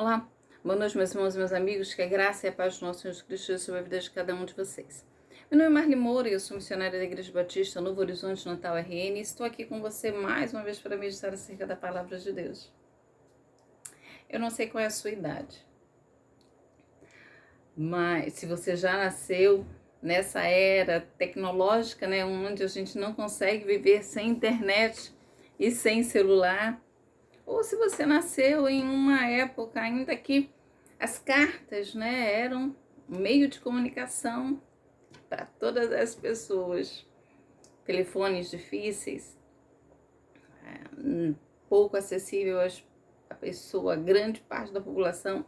Olá, boa noite, meus irmãos e meus amigos, que a graça e a paz do nosso Senhor Jesus Cristo seja sobre a vida de cada um de vocês. Meu nome é Marli Moura e eu sou missionária da Igreja Batista Novo Horizonte, Natal RN, e estou aqui com você mais uma vez para meditar acerca da Palavra de Deus. Eu não sei qual é a sua idade, mas se você já nasceu nessa era tecnológica, né, onde a gente não consegue viver sem internet e sem celular, ou se você nasceu em uma época ainda que as cartas, né, eram um meio de comunicação para todas as pessoas, telefones difíceis, pouco acessível à pessoa, grande parte da população,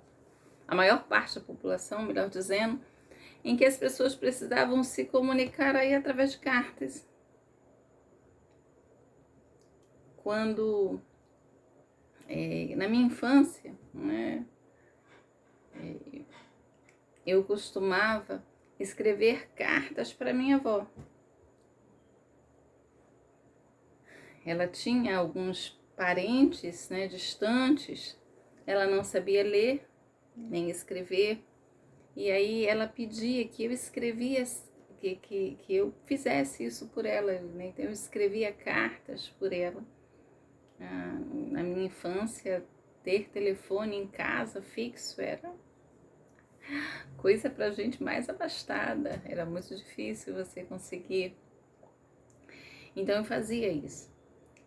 a maior parte da população, melhor dizendo, em que as pessoas precisavam se comunicar aí através de cartas. Quando, na minha infância, né, eu costumava escrever cartas para minha avó. Ela tinha alguns parentes, né, distantes, ela não sabia ler nem escrever, e aí ela pedia que eu escrevia, que eu fizesse isso por ela, né? Então eu escrevia cartas por ela. Na minha infância, ter telefone em casa fixo era coisa para gente mais abastada, era muito difícil você conseguir. Então eu fazia isso.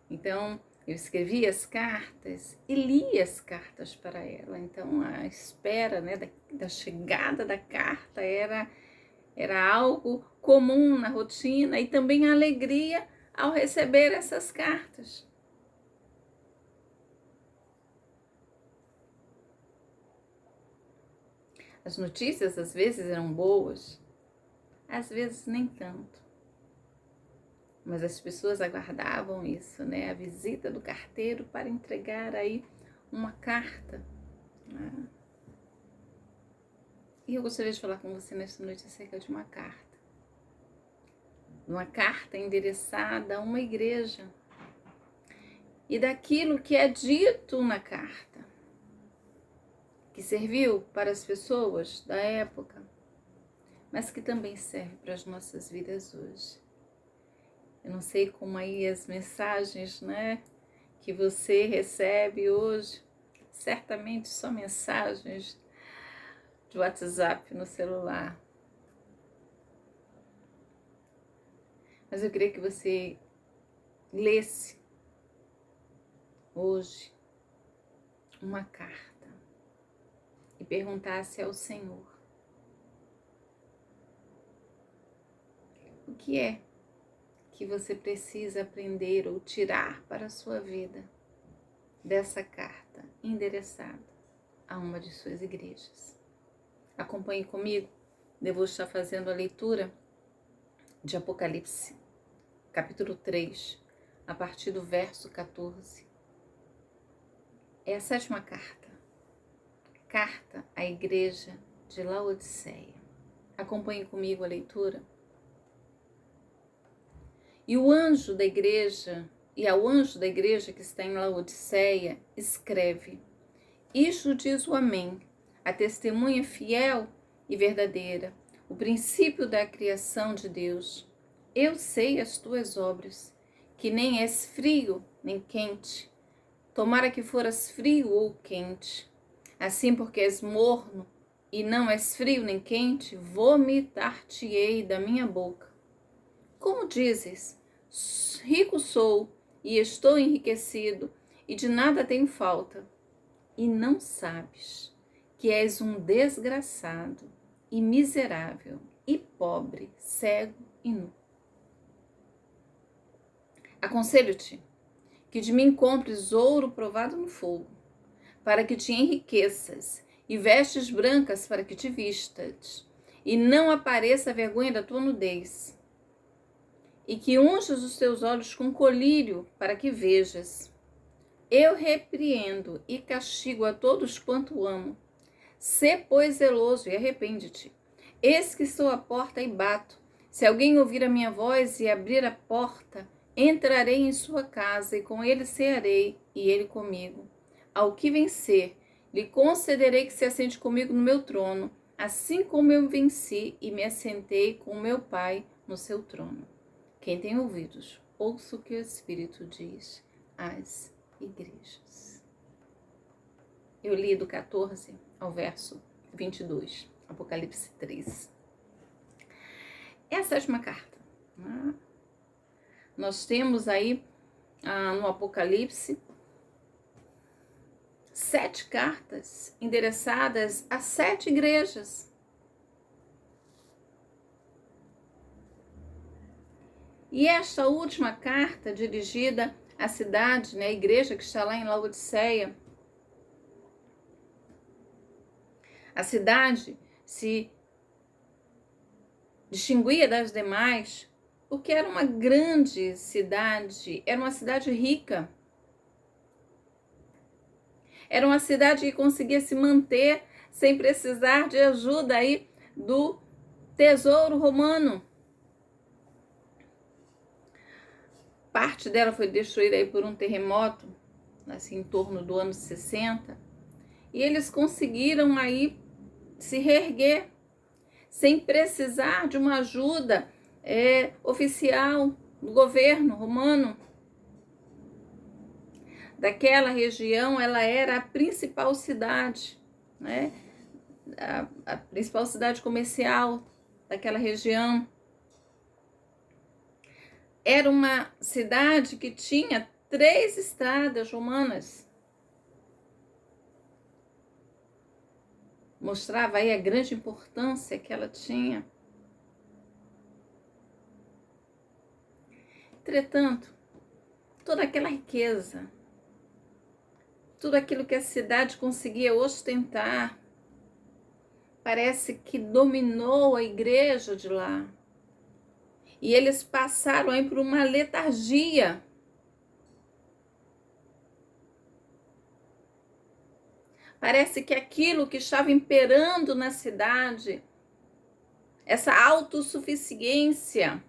Então eu escrevia as cartas e lia as cartas para ela. Então a espera, né, da chegada da carta era algo comum na rotina, e também a alegria ao receber essas cartas. As notícias às vezes eram boas, às vezes nem tanto. Mas as pessoas aguardavam isso, né? A visita do carteiro para entregar aí uma carta. Né? E eu gostaria de falar com você nesta noite acerca de uma carta. Uma carta endereçada a uma igreja. E daquilo que é dito na carta, que serviu para as pessoas da época, mas que também serve para as nossas vidas hoje. Eu não sei como aí as mensagens, né, que você recebe hoje, certamente só mensagens de WhatsApp no celular. Mas eu queria que você lesse hoje uma carta e perguntasse ao Senhor: o que é que você precisa aprender ou tirar para a sua vida dessa carta endereçada a uma de suas igrejas? Acompanhe comigo, eu vou estar fazendo a leitura de Apocalipse, capítulo 3, a partir do verso 14. É a 7ª carta à igreja de Laodiceia. Acompanhe comigo a leitura. E ao anjo da igreja que está em Laodiceia, escreve: isto diz o Amém, a testemunha fiel e verdadeira, o princípio da criação de Deus. Eu sei as tuas obras, que nem és frio nem quente. Tomara que foras frio ou quente. Assim, porque és morno e não és frio nem quente, vomitar-te-ei da minha boca. Como dizes: rico sou e estou enriquecido e de nada tenho falta, e não sabes que és um desgraçado e miserável e pobre, cego e nu. Aconselho-te que de mim compres ouro provado no fogo, para que te enriqueças, e vestes brancas para que te vistas, e não apareça a vergonha da tua nudez, e que unjas os teus olhos com colírio para que vejas. Eu repreendo e castigo a todos quanto amo. Sê, pois, zeloso e arrepende-te. Eis que estou à porta e bato. Se alguém ouvir a minha voz e abrir a porta, entrarei em sua casa e com ele cearei e ele comigo. Ao que vencer lhe concederei que se assente comigo no meu trono, assim como eu venci e me assentei com meu Pai no seu trono. Quem tem ouvidos, ouça o que o Espírito diz às igrejas. Eu li do 14 ao verso 22, Apocalipse 3. É a sétima carta. Nós temos aí no Apocalipse 7 cartas endereçadas a 7 igrejas. E esta última carta, dirigida à cidade, a igreja que está lá em Laodiceia, a cidade se distinguia das demais porque era uma grande cidade, era uma cidade rica. Era uma cidade que conseguia se manter sem precisar de ajuda aí do tesouro romano. Parte dela foi destruída aí por um terremoto, assim, em torno do ano 60. E eles conseguiram aí se reerguer sem precisar de uma ajuda oficial do governo romano. Daquela região, ela era a principal cidade, né? A principal cidade comercial daquela região. Era uma cidade que tinha 3 estradas romanas. Mostrava aí a grande importância que ela tinha. Entretanto, toda aquela riqueza, tudo aquilo que a cidade conseguia ostentar, parece que dominou a igreja de lá. E eles passaram aí por uma letargia. Parece que aquilo que estava imperando na cidade, essa autossuficiência,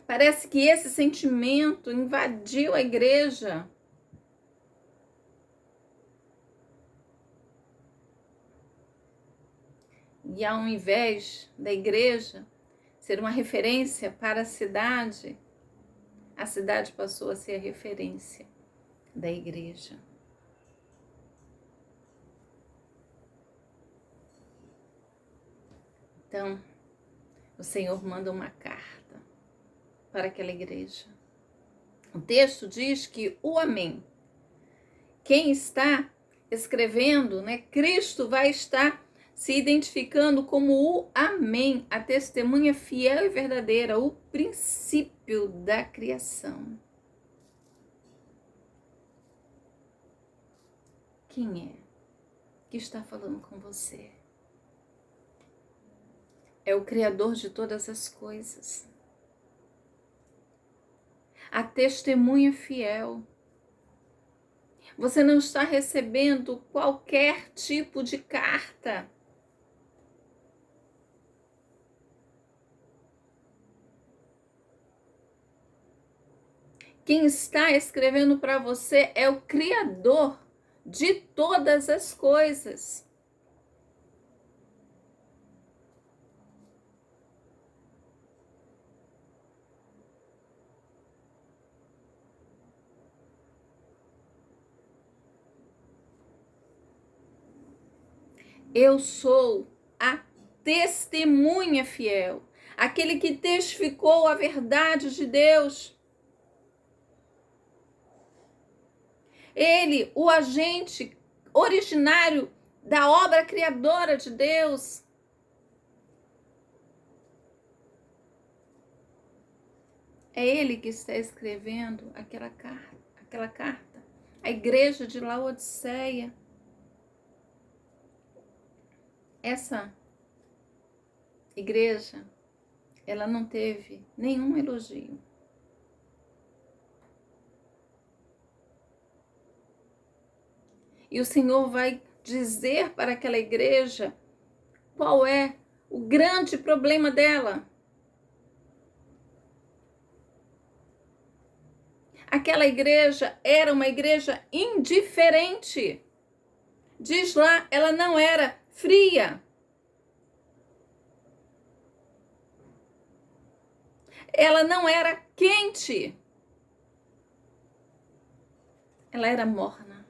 parece que esse sentimento invadiu a igreja. E ao invés da igreja ser uma referência para a cidade passou a ser a referência da igreja. Então, o Senhor manda uma carta para aquela igreja. O texto diz que o Amém, quem está escrevendo, Cristo vai estar se identificando como o Amém, a testemunha fiel e verdadeira, o princípio da criação. Quem é que está falando com você? É o Criador de todas as coisas. A testemunha fiel. Você não está recebendo qualquer tipo de carta. Quem está escrevendo para você é o Criador de todas as coisas. Eu sou a testemunha fiel, aquele que testificou a verdade de Deus. Ele, o agente originário da obra criadora de Deus. É ele que está escrevendo aquela carta. A igreja de Laodiceia. Essa igreja, ela não teve nenhum elogio. E o Senhor vai dizer para aquela igreja qual é o grande problema dela. Aquela igreja era uma igreja indiferente. Diz lá, ela não era fria. Ela não era quente. Ela era morna.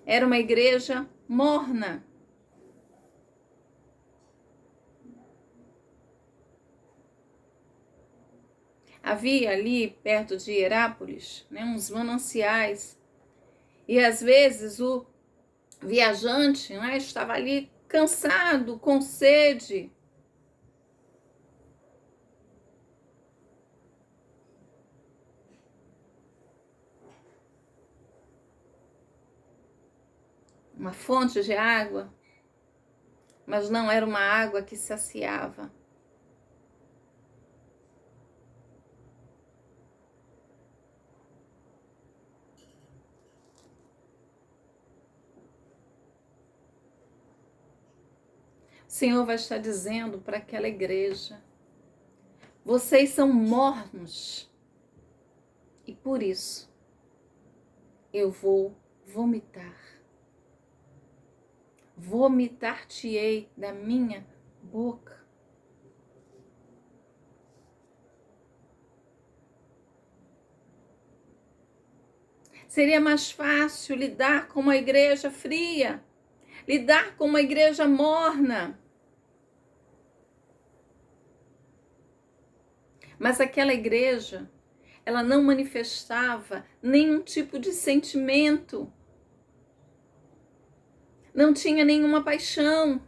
Era uma igreja morna. Havia ali, perto de Herápolis, né, uns mananciais. E às vezes o viajante, né, estava ali cansado, com sede. Uma fonte de água, mas não era uma água que saciava. O Senhor vai estar dizendo para aquela igreja: vocês são mornos e por isso eu vou vomitar. Vomitar-te-ei da minha boca. Seria mais fácil lidar com uma igreja fria, lidar com uma igreja morna. Mas aquela igreja, ela não manifestava nenhum tipo de sentimento. Não tinha nenhuma paixão.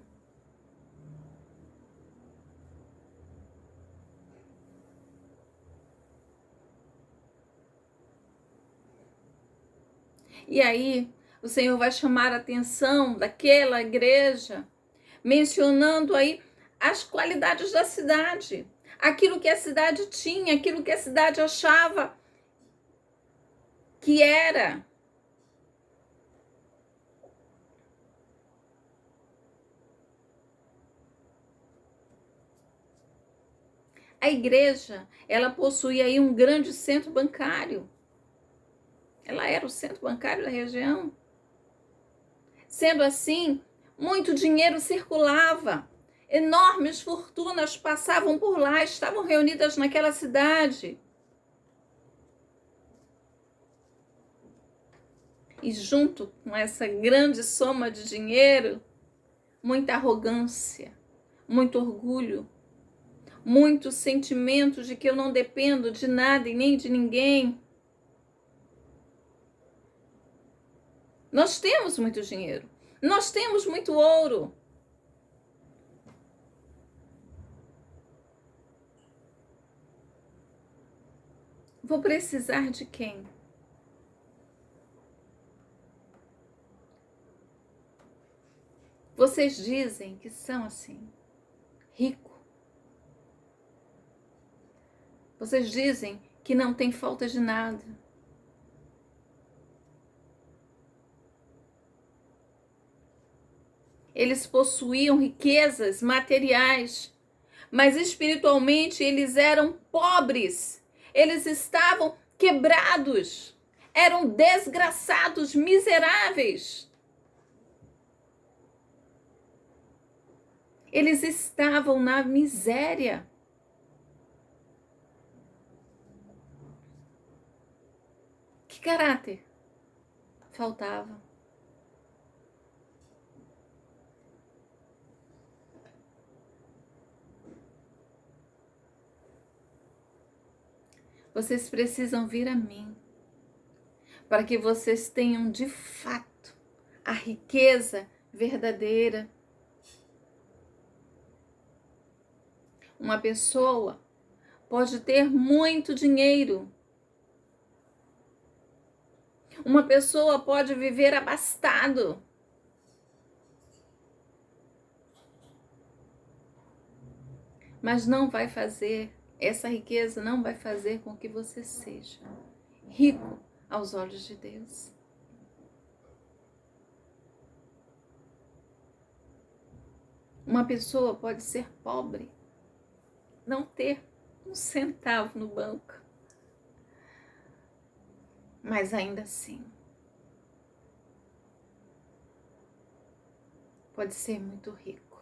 E aí, o Senhor vai chamar a atenção daquela igreja, mencionando aí as qualidades da cidade, aquilo que a cidade tinha, aquilo que a cidade achava que era. A igreja, ela possuía aí um grande centro bancário. Ela era o centro bancário da região. Sendo assim, muito dinheiro circulava. Enormes fortunas passavam por lá, estavam reunidas naquela cidade. E junto com essa grande soma de dinheiro, muita arrogância, muito orgulho, muito sentimento de que eu não dependo de nada e nem de ninguém. Nós temos muito dinheiro, nós temos muito ouro. Vou precisar de quem? Vocês dizem que são assim, rico. Vocês dizem que não tem falta de nada. Eles possuíam riquezas materiais, mas espiritualmente eles eram pobres. Eles estavam quebrados, eram desgraçados, miseráveis. Eles estavam na miséria. Que caráter faltava? Vocês precisam vir a mim, para que vocês tenham de fato a riqueza verdadeira. Uma pessoa pode ter muito dinheiro. Uma pessoa pode viver abastado. Mas não vai fazer, essa riqueza não vai fazer com que você seja rico aos olhos de Deus. Uma pessoa pode ser pobre, não ter um centavo no banco, mas ainda assim pode ser muito rico,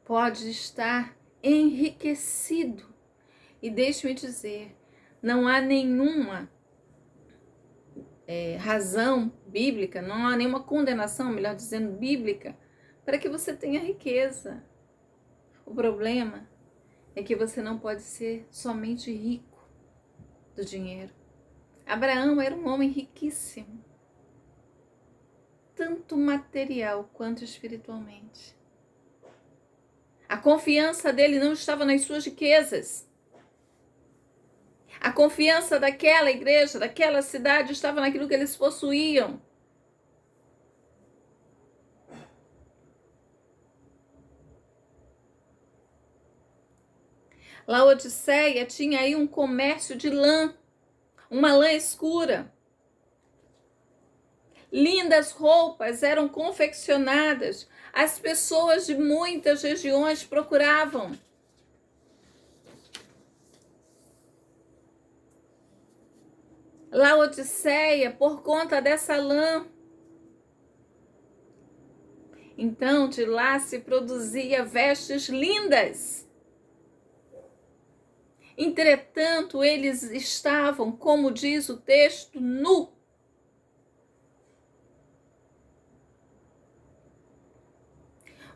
pode estar enriquecido. E deixe-me dizer, não há nenhuma razão bíblica, não há nenhuma condenação, melhor dizendo, bíblica, para que você tenha riqueza. O problema é que você não pode ser somente rico do dinheiro. Abraão era um homem riquíssimo, tanto material quanto espiritualmente. A confiança dele não estava nas suas riquezas. A confiança daquela igreja, daquela cidade, estava naquilo que eles possuíam. Laodiceia tinha aí um comércio de lã, uma lã escura. Lindas roupas eram confeccionadas. As pessoas de muitas regiões procuravam. Laodiceia, por conta dessa lã. Então, de lá se produzia vestes lindas. Entretanto, eles estavam, como diz o texto, nu.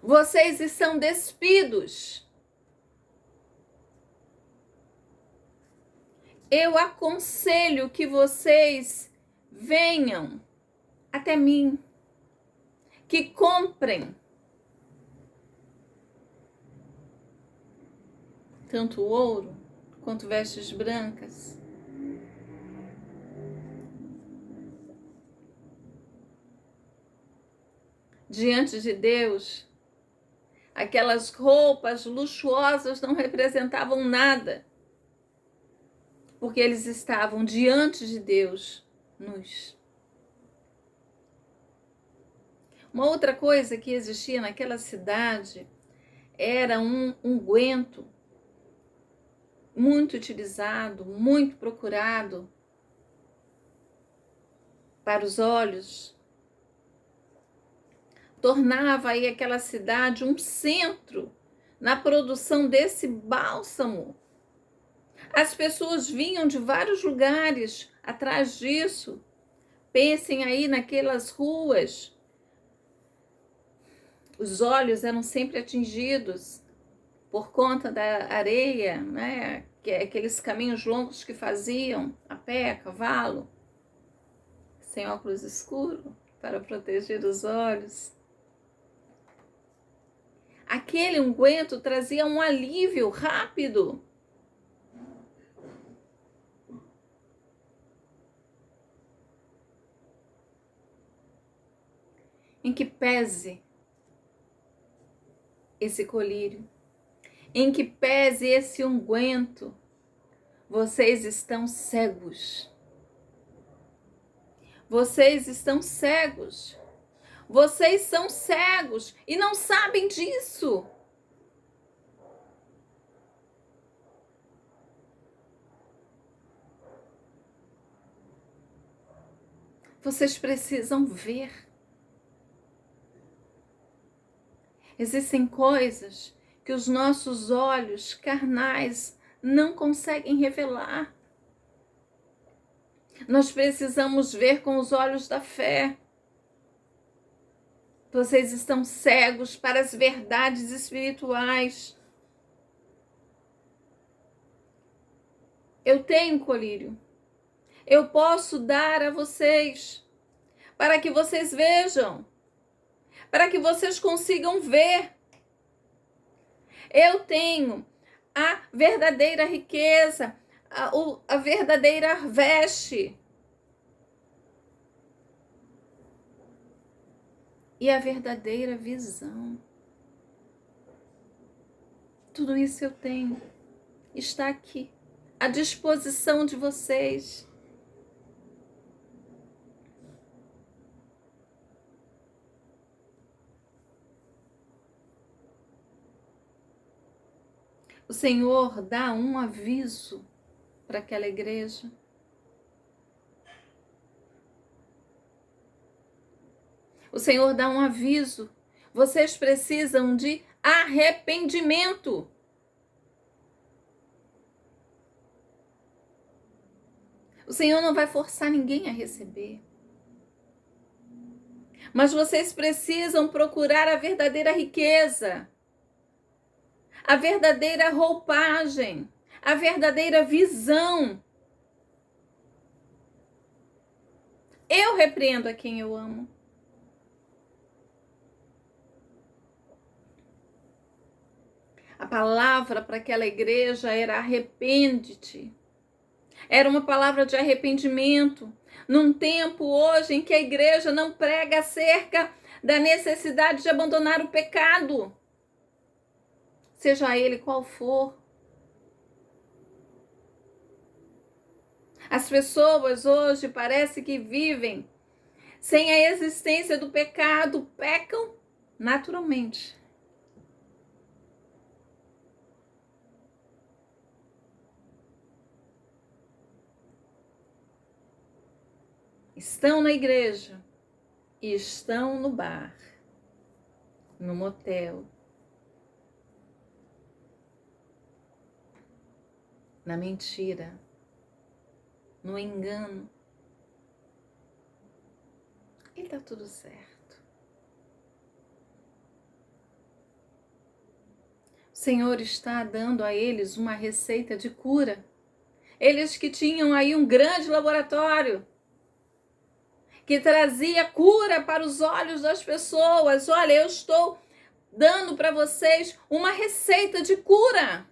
Vocês estão despidos. Eu aconselho que vocês venham até mim, que comprem tanto ouro quanto vestes brancas. Diante de Deus, aquelas roupas luxuosas não representavam nada, porque eles estavam diante de Deus nus. Uma outra coisa que existia naquela cidade era um unguento muito utilizado, muito procurado para os olhos. Tornava aí aquela cidade um centro na produção desse bálsamo. As pessoas vinham de vários lugares atrás disso. Pensem aí naquelas ruas. Os olhos eram sempre atingidos por conta da areia, né? Aqueles caminhos longos que faziam a pé, a cavalo, sem óculos escuros, para proteger os olhos. Aquele unguento trazia um alívio rápido. Em que pese esse colírio, em que pese esse unguento, vocês estão cegos. Vocês estão cegos. Vocês são cegos e não sabem disso. Vocês precisam ver. Existem coisas que os nossos olhos carnais não conseguem revelar. Nós precisamos ver com os olhos da fé. Vocês estão cegos para as verdades espirituais. Eu tenho colírio. Eu posso dar a vocês, para que vocês vejam, para que vocês consigam ver. Eu tenho a verdadeira riqueza, a verdadeira veste e a verdadeira visão. Tudo isso eu tenho, está aqui, à disposição de vocês. O Senhor dá um aviso para aquela igreja. O Senhor dá um aviso. Vocês precisam de arrependimento. O Senhor não vai forçar ninguém a receber. Mas vocês precisam procurar a verdadeira riqueza, a verdadeira roupagem, a verdadeira visão. Eu repreendo a quem eu amo. A palavra para aquela igreja era arrepende-te. Era uma palavra de arrependimento. Num tempo hoje em que a igreja não prega acerca da necessidade de abandonar o pecado, seja ele qual for. As pessoas hoje parece que vivem sem a existência do pecado, pecam naturalmente. Estão na igreja e estão no bar, no motel, na mentira, no engano. E tá tudo certo. O Senhor está dando a eles uma receita de cura. Eles que tinham aí um grande laboratório que trazia cura para os olhos das pessoas. Olha, eu estou dando para vocês uma receita de cura.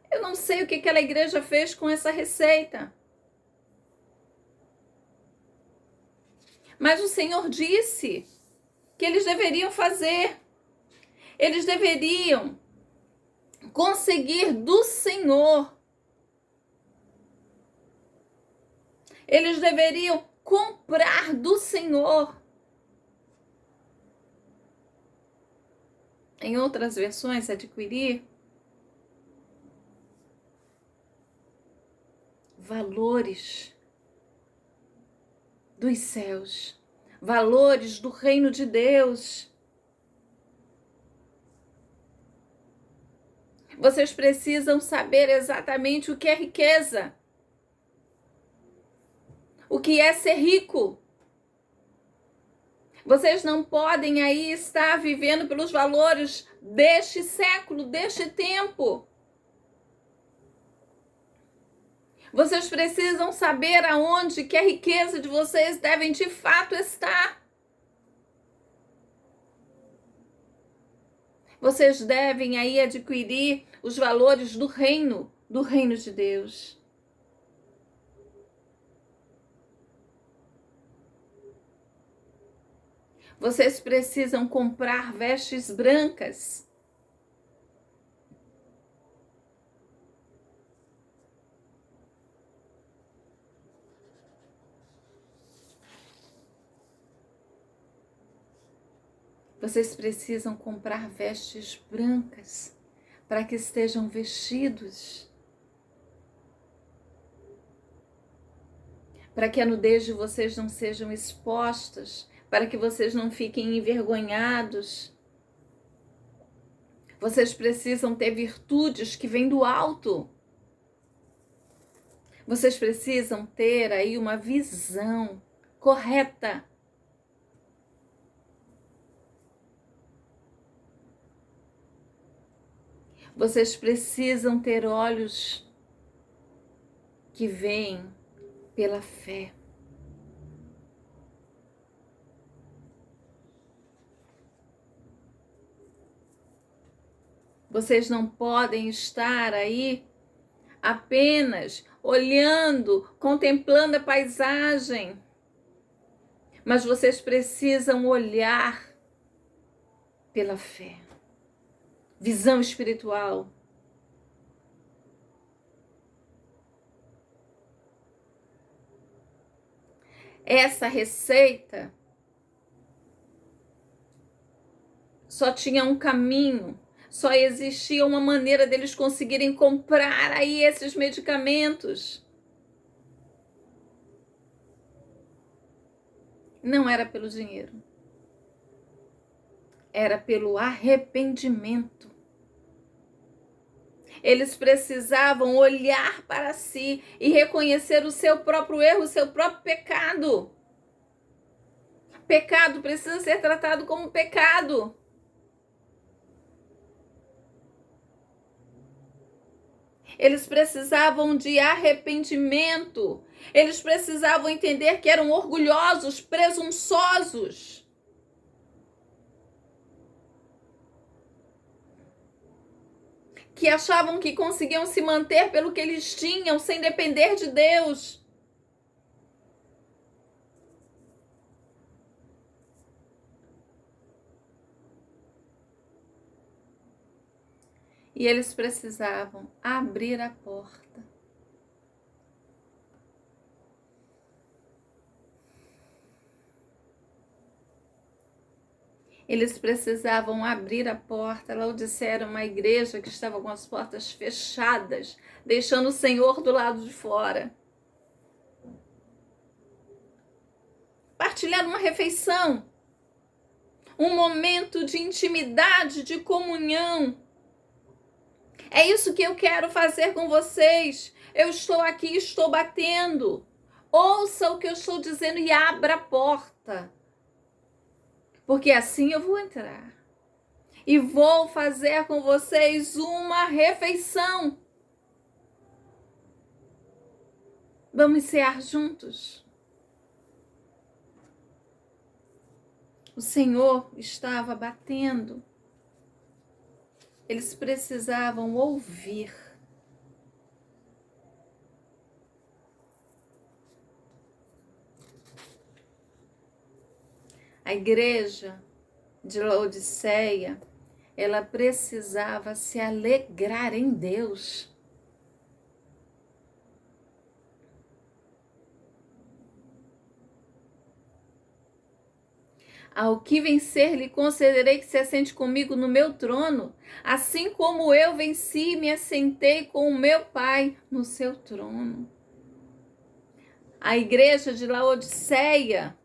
Eu não sei o que aquela igreja fez com essa receita. Mas o Senhor disse que eles deveriam fazer. Eles deveriam conseguir do Senhor. Eles deveriam comprar do Senhor. Em outras versões, adquirir valores dos céus, valores do reino de Deus. Vocês precisam saber exatamente o que é riqueza, o que é ser rico. Vocês não podem aí estar vivendo pelos valores deste século, deste tempo. Vocês precisam saber aonde que a riqueza de vocês devem de fato estar. Vocês devem aí adquirir os valores do reino de Deus. Vocês precisam comprar vestes brancas. Vocês precisam comprar vestes brancas para que estejam vestidos, para que a nudez de vocês não sejam expostas, para que vocês não fiquem envergonhados. Vocês precisam ter virtudes que vêm do alto. Vocês precisam ter aí uma visão correta. Vocês precisam ter olhos que veem pela fé. Vocês não podem estar aí apenas olhando, contemplando a paisagem, mas vocês precisam olhar pela fé. Visão espiritual. Essa receita só tinha um caminho, só existia uma maneira deles conseguirem comprar aí esses medicamentos. Não era pelo dinheiro. Era pelo arrependimento. Eles precisavam olhar para si e reconhecer o seu próprio erro, o seu próprio pecado. Pecado precisa ser tratado como pecado. Eles precisavam de arrependimento. Eles precisavam entender que eram orgulhosos, presunçosos. Que achavam que conseguiam se manter pelo que eles tinham, sem depender de Deus. E eles precisavam abrir a porta. Eles precisavam abrir a porta. Laodiceia era uma igreja que estava com as portas fechadas, deixando o Senhor do lado de fora. Partilhar uma refeição, um momento de intimidade, de comunhão. É isso que eu quero fazer com vocês. Eu estou aqui, estou batendo. Ouça o que eu estou dizendo e abra a porta. Porque assim eu vou entrar. E vou fazer com vocês uma refeição. Vamos cear juntos. O Senhor estava batendo. Eles precisavam ouvir. A igreja de Laodiceia, ela precisava se alegrar em Deus. Ao que vencer, lhe concederei que se assente comigo no meu trono, assim como eu venci e me assentei com o meu Pai no seu trono. A igreja de Laodiceia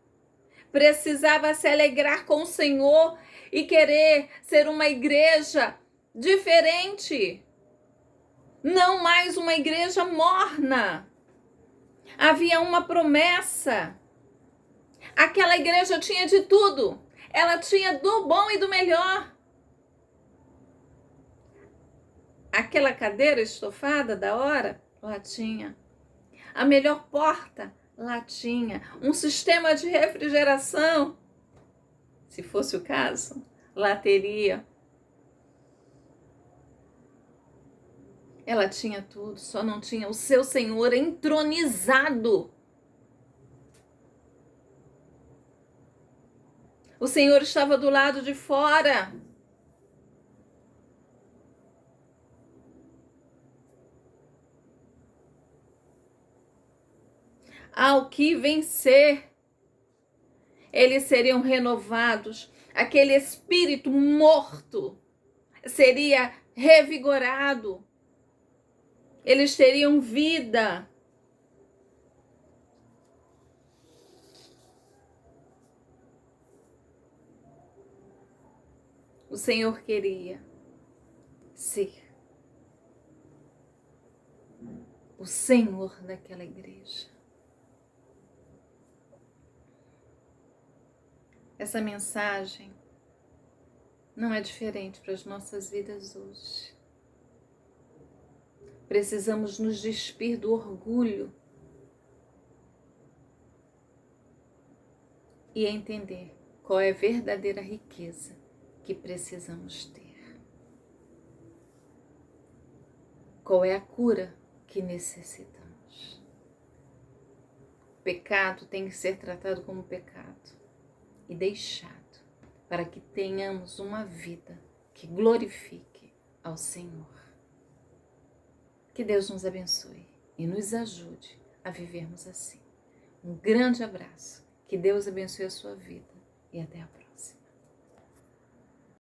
precisava se alegrar com o Senhor e querer ser uma igreja diferente. Não mais uma igreja morna. Havia uma promessa. Aquela igreja tinha de tudo. Ela tinha do bom e do melhor. Aquela cadeira estofada da hora, lá tinha. A melhor porta, lá tinha. Um sistema de refrigeração, se fosse o caso, lá teria. Ela tinha tudo, só não tinha o seu Senhor entronizado. O Senhor estava do lado de fora. Ao que vencer, eles seriam renovados. Aquele espírito morto seria revigorado. Eles teriam vida. O Senhor queria ser o Senhor daquela igreja. Essa mensagem não é diferente para as nossas vidas hoje. Precisamos nos despir do orgulho e entender qual é a verdadeira riqueza que precisamos ter. Qual é a cura que necessitamos. O pecado tem que ser tratado como pecado e deixado para que tenhamos uma vida que glorifique ao Senhor. Que Deus nos abençoe e nos ajude a vivermos assim. Um grande abraço. Que Deus abençoe a sua vida e até a próxima.